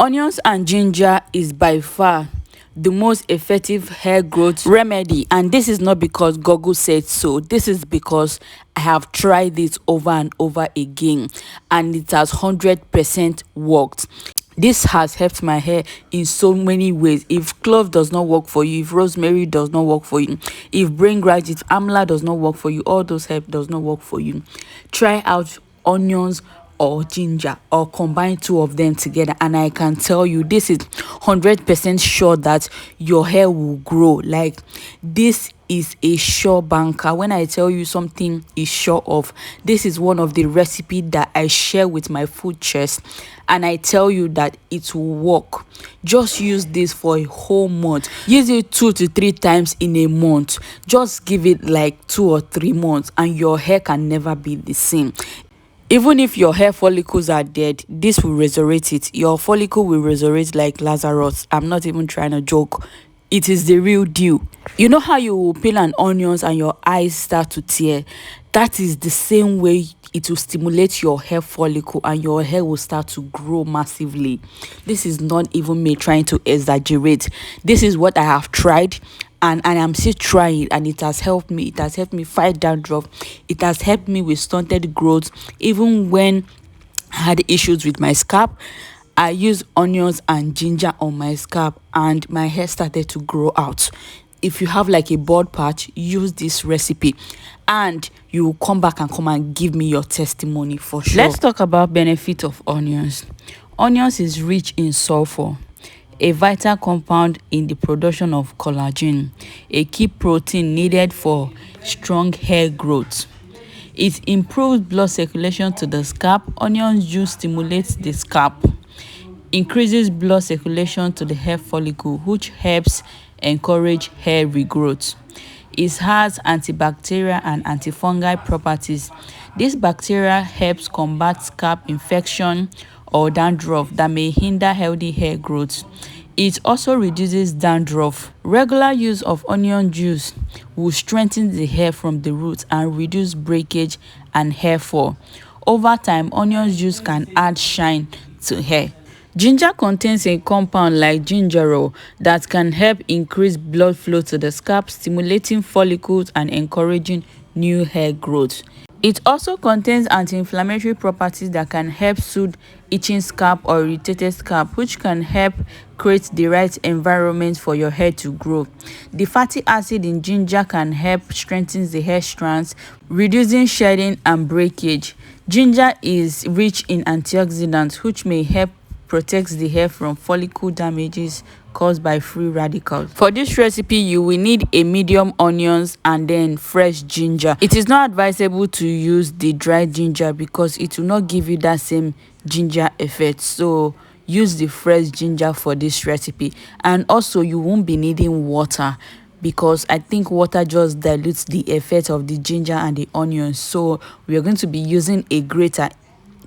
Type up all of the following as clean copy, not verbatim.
Onions and ginger is by far the most effective hair growth remedy, and this is not because Google said so. This is because I have tried it over and over again, and it has 100% worked. This has helped my hair in so many ways. If clove does not work for you, if rosemary does not work for you, if brain grass, if amla does not work for you, all those help does not work for you, try out onions or ginger, or combine two of them together, and I can tell you this is 100% sure that your hair will grow. Like, this is a sure banker. When I tell you something is sure of, this is one of the recipe that I share with my food chest, and I tell you that it will work. Just use this for a whole month. Use it 2 to 3 times in a month. Just give it like 2 or 3 months, and your hair can never be the same. Even if your hair follicles are dead, this will resurrect it. Your follicle will resurrect like Lazarus. I'm not even trying to joke. It is the real deal. You know how you will peel an onions and your eyes start to tear? That is the same way it will stimulate your hair follicle, and your hair will start to grow massively. This is not even me trying to exaggerate. This is what I have tried, and I'm still trying, and it has helped me. It has helped me fight dandruff. It has helped me with stunted growth. Even when I had issues with my scalp, I used onions and ginger on my scalp, and my hair started to grow out. If you have like a bald patch, use this recipe, and you will come back and give me your testimony for sure. Let's talk about benefit of onions. Onions is rich in sulfur, a vital compound in the production of collagen, a key protein needed for strong hair growth. It improves blood circulation to the scalp. Onion juice stimulates the scalp, increases blood circulation to the hair follicle, which helps encourage hair regrowth. It has antibacterial and antifungal properties. This bacteria helps combat scalp infection or dandruff that may hinder healthy hair growth. It also reduces dandruff. Regular use of onion juice will strengthen the hair from the roots and reduce breakage and hair fall. Over time, onion juice can add shine to hair. Ginger contains a compound like gingerol that can help increase blood flow to the scalp, stimulating follicles and encouraging new hair growth. It also contains anti-inflammatory properties that can help soothe itching scalp or irritated scalp, which can help create the right environment for your hair to grow. The fatty acid in ginger can help strengthen the hair strands, reducing shedding and breakage. Ginger is rich in antioxidants, which may help protect the hair from follicle damages caused by free radicals. For this recipe, you will need a medium onions and then fresh ginger. It is not advisable to use the dried ginger because it will not give you that same ginger effect. So use the fresh ginger for this recipe. And also, you won't be needing water, because I think water just dilutes the effect of the ginger and the onions. So we are going to be using a grater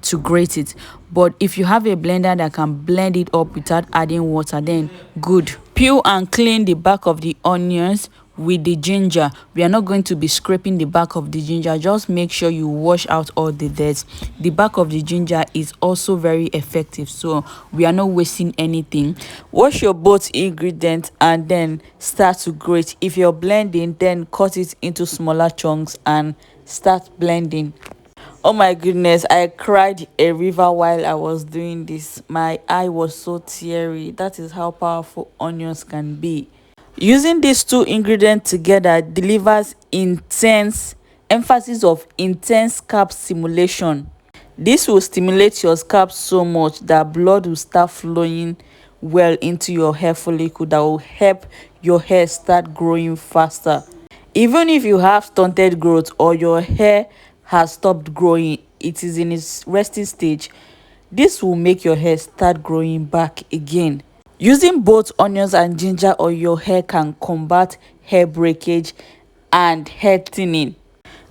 to grate it. But if you have a blender that can blend it up without adding water, then good. Peel and clean the back of the onions with the ginger. We are not going to be scraping the back of the ginger. Just make sure you wash out all the dirt. The back of the ginger is also very effective, so we are not wasting anything. Wash your both ingredients and then start to grate. If you're blending, then cut it into smaller chunks and start blending. Oh my goodness, I cried a river while I was doing this. My eye was so teary. That is how powerful onions can be. Using these two ingredients together delivers intense emphasis of intense scalp stimulation. This will stimulate your scalp so much that blood will start flowing well into your hair follicle, that will help your hair start growing faster. Even if you have stunted growth or your hair has stopped growing, it is in its resting stage, this will make your hair start growing back again. Using both onions and ginger on your hair can combat hair breakage and hair thinning.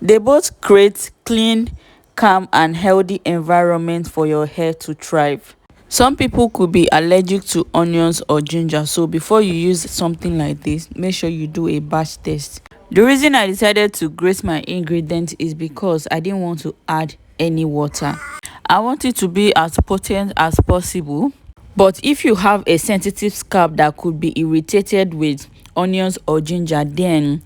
They both create clean, calm and healthy environment for your hair to thrive. Some people could be allergic to onions or ginger, so before you use something like this, make sure you do a batch test. The reason I decided to grate my ingredients is because I didn't want to add any water. I want it to be as potent as possible, But if you have a sensitive scalp that could be irritated with onions or ginger, then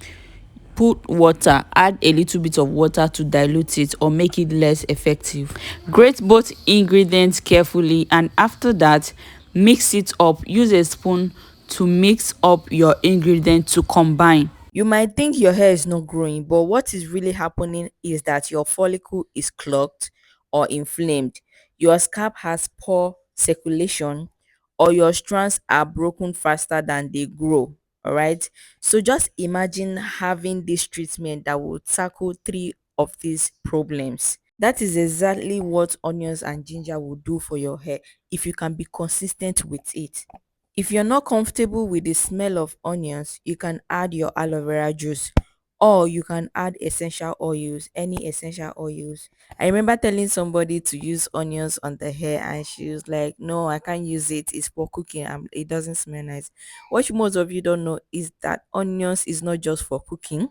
put water, add a little bit of water to dilute it or make it less effective. Grate both ingredients carefully, and after that mix it up. Use a spoon to mix up your ingredients to combine. You might think your hair is not growing, but what is really happening is that your follicle is clogged or inflamed, your scalp has poor circulation, or your strands are broken faster than they grow. All right. So just imagine having this treatment that will tackle three of these problems. That is exactly what onions and ginger will do for your hair if you can be consistent with it. If you're not comfortable with the smell of onions, you can add your aloe vera juice, or you can add essential oils, any essential oils. I remember telling somebody to use onions on the hair, and she was like, "No, I can't use it. It's for cooking. It doesn't smell nice." What most of you don't know is that onions is not just for cooking.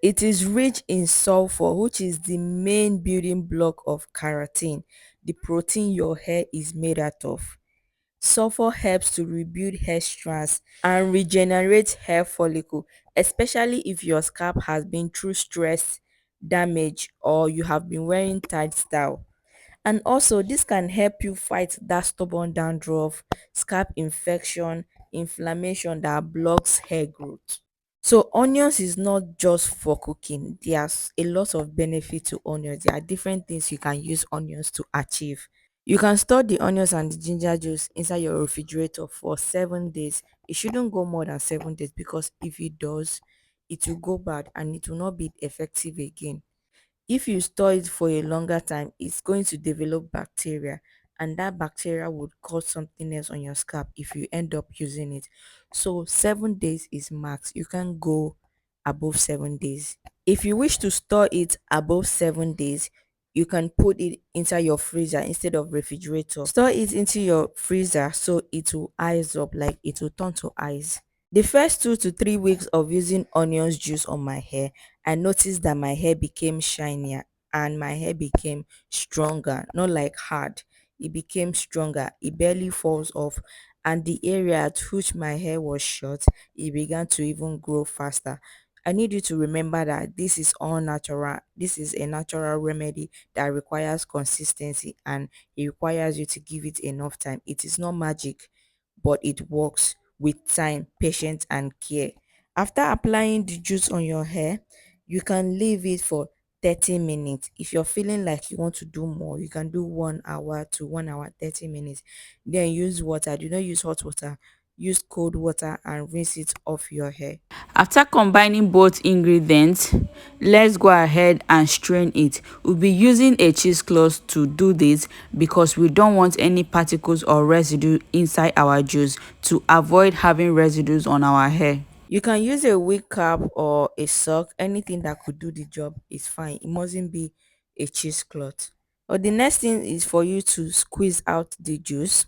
It is rich in sulfur, which is the main building block of keratin, the protein your hair is made out of. Sulfur helps to rebuild hair strands and regenerate hair follicle, especially if your scalp has been through stress, damage, or you have been wearing tight style. And also, this can help you fight that stubborn dandruff, scalp infection, inflammation that blocks hair growth. So onions is not just for cooking. There's a lot of benefit to onions. There are different things you can use onions to achieve. You can store the onions and the ginger juice inside your refrigerator for 7 days. It shouldn't go more than 7 days, because if it does, it will go bad and it will not be effective again. If you store it for a longer time, it's going to develop bacteria, and that bacteria would cause something else on your scalp if you end up using it. So 7 days is max. You can't go above 7 days. If you wish to store it above 7 days, you can put it inside your freezer instead of refrigerator. Store it into your freezer so it will ice up, like it will turn to ice. The first 2 to 3 weeks of using onions juice on my hair, I noticed that my hair became shinier and my hair became stronger, not like hard. It became stronger. It barely falls off. And the area at which my hair was short, it began to even grow faster. I need you to remember that this is all natural. This is a natural remedy that requires consistency, and it requires you to give it enough time. It is not magic, but it works with time, patience, and care. After applying the juice on your hair, you can leave it for 30 minutes. If you're feeling like you want to do more, you can do 1 hour to 1 hour, 30 minutes. Then use water. Do not use hot water. Use cold water and rinse it off your hair. After combining both ingredients, let's go ahead and strain it. We'll be using a cheesecloth to do this because we don't want any particles or residue inside our juice, to avoid having residues on our hair. You can use a wig cap or a sock. Anything that could do the job is fine. It mustn't be a cheesecloth. But the next thing is for you to squeeze out the juice.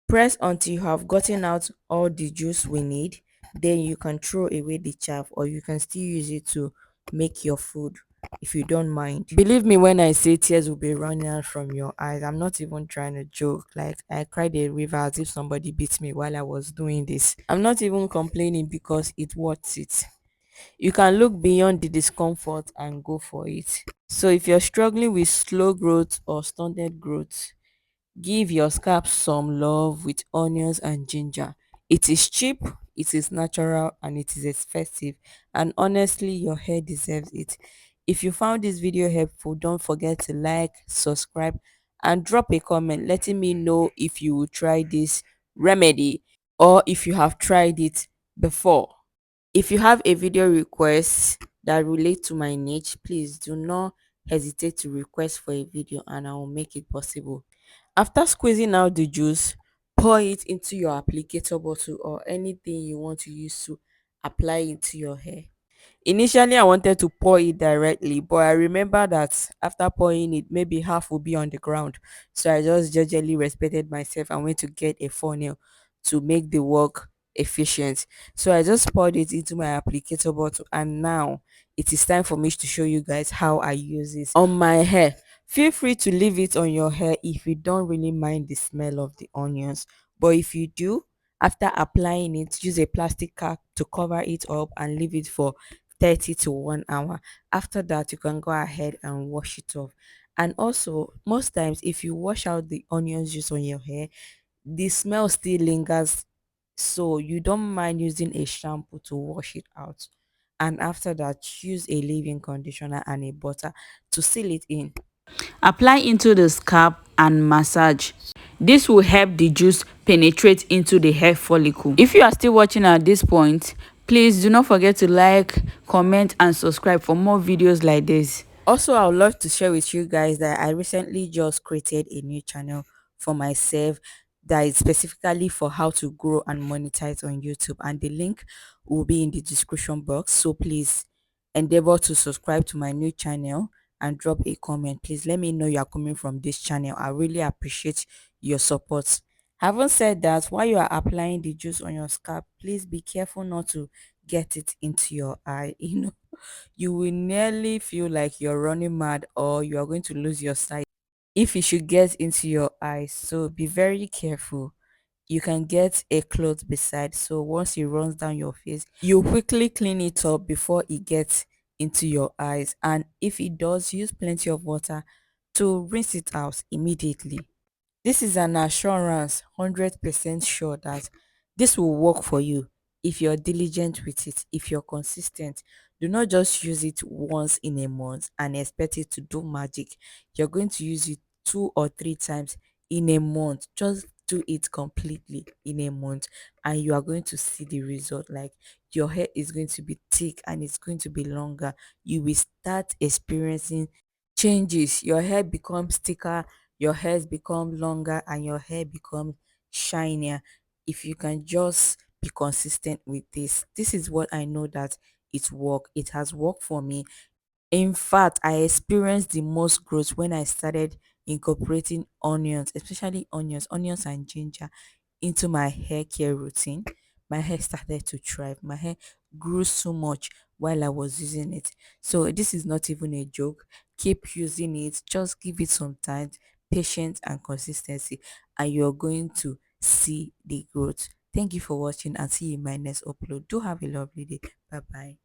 Press until you have gotten out all the juice we need. Then you can throw away the chaff, or you can still use it to make your food if you don't mind. Believe me when I say tears will be running out from your eyes. I'm not even trying to joke. Like, I cried a river as if somebody beat me while I was doing this. I'm not even complaining because it worth it. You can look beyond the discomfort and go for it. So if you're struggling with slow growth or stunted growth, give your scalp some love with onions and ginger. It is cheap, it is natural, and it is effective. And honestly, your hair deserves it. If you found this video helpful, don't forget to like, subscribe, and drop a comment letting me know if you will try this remedy or if you have tried it before. If you have a video request that relate to my niche, please do not hesitate to request for a video and I will make it possible. After squeezing out the juice, pour it into your applicator bottle or anything you want to use to apply it to your hair. Initially, I wanted to pour it directly, but I remember that after pouring it, maybe half will be on the ground. So I just gingerly respected myself and went to get a funnel to make the work efficient. So I just poured it into my applicator bottle, and now it is time for me to show you guys how I use this on my hair. Feel free to leave it on your hair if you don't really mind the smell of the onions. But if you do, after applying it, use a plastic cap to cover it up and leave it for 30 to 1 hour. After that, you can go ahead and wash it off. And also, most times, if you wash out the onions juice on your hair, the smell still lingers. So you don't mind using a shampoo to wash it out. And after that, use a leave-in conditioner and a butter to seal it in. Apply into the scalp and massage. This will help the juice penetrate into the hair follicle. If you are still watching at this point, please do not forget to like, comment and subscribe for more videos like this. Also, I would love to share with you guys that I recently just created a new channel for myself that is specifically for how to grow and monetize on YouTube, and the link will be in the description box. So please endeavor to subscribe to my new channel and drop a comment. Please let me know you are coming from this channel. I really appreciate your support. Having said that, while you are applying the juice on your scalp, please be careful not to get it into your eye. You will nearly feel like you're running mad or you are going to lose your sight if it should get into your eyes. So be very careful. You can get a cloth beside. So once it runs down your face, you quickly clean it up before it gets into your eyes. And if it does, use plenty of water to rinse it out immediately. This is an assurance, 100% sure that this will work for you if you're diligent with it, if you're consistent. Do not just use it once in a month and expect it to do magic. You're going to use it 2 or 3 times in a month. Just do it completely in a month, and you are going to see the result. Like, your hair is going to be thick and it's going to be longer. You will start experiencing changes. Your hair becomes thicker, your hairs become longer, and your hair becomes shinier. If you can just be consistent with this is what I know that it has worked for me. In fact, I experienced the most growth when I started incorporating onions, especially onions and ginger into my hair care routine. My hair started to thrive. My hair grew so much while I was using it. So this is not even a joke. Keep using it. Just give it some time, patience and consistency, and you're going to see the growth. Thank you for watching and see you in my next upload. Do have a lovely day. Bye bye.